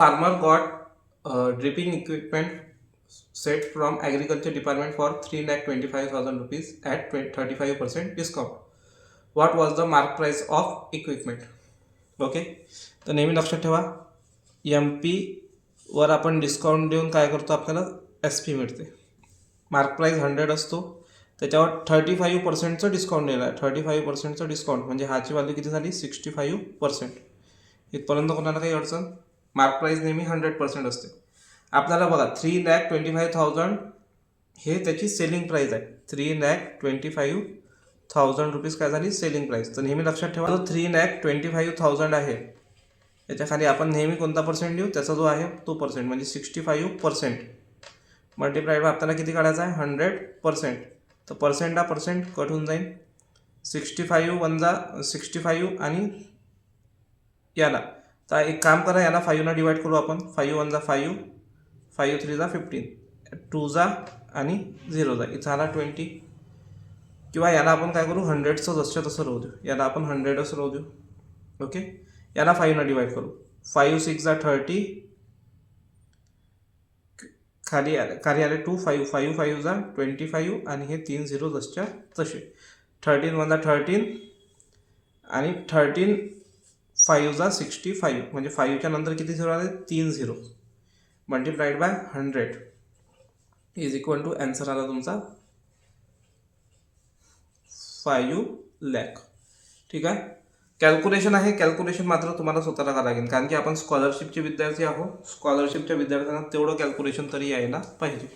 Farmer got dripping equipment set from agriculture department for 3,25,000 rupees at 35% discount. What was the mark price of equipment? Okay, तर नेहमी लक्षात ठेवा, M P वर आपण discount देऊन काय करतो, आपल्याला एस पी मिळते. मार्क प्राईस 100 असतो, त्याच्यावर 35% डिस्काउंट दिला आहे. 35% डिस्काउंट म्हणजे ह्याची व्हॅल्यू किती झाली, 65%. इथपर्यंत कोणाला काही अडचण? मार्क प्राईस नेहमी 100% असते. आपल्याला बघा 3,25,000 हे त्याची सेलिंग प्राईस आहे. 3,25,000 रुपीज काय झाली, सेलिंग प्राईस. तर नेहमी लक्षात ठेवा, जो 3,25,000 आहे याच्या खाली आपण नेहमी कोणता पर्सेंट देऊ, त्याचा जो आहे तो पर्सेंट म्हणजे 65% मल्टिप्लाइड बाय आपल्याला किती काढायचा आहे, 100%. तर पर्सेंट हा पर्सेंट कट होऊन जाईल. 65 वनजा 65 आणि याला, तर एक काम करा, याला 5 डिवाइड करू आपण. 5 वनजा 5, 5 3 जा 15, 2 जा आणि 0 जा, इथं आला 20. किंवा याला आपण काय करू, 100चं जसं तसं राहू देऊ, याला आपण 100च राहू देऊ. ओके, याला 5 डिवाइड करू. 5 6 जा 30, खाली आले 2, 5 5 5 जा 25 आणि हे 3 0 जसच्या तसे. 13 वनजा 13 आणि 13 5 जा 65 म्हणजे 5च्या नंतर किती झिरो आले, 3 0 multiplied by 100 is equal to answer आला तुमचा 5 लाख. ठीक आहे, कॅल्क्युलेशन आहे, कॅल्क्युलेशन मात्र तुम्हाला स्वतःला करावं लागेल, कारण की आपण स्कॉलरशिपचे विद्यार्थी आहोत. स्कॉलरशिपच्या विद्यार्थ्यांना तेवढं कॅल्क्युलेशन तरी यायला पाहिजे.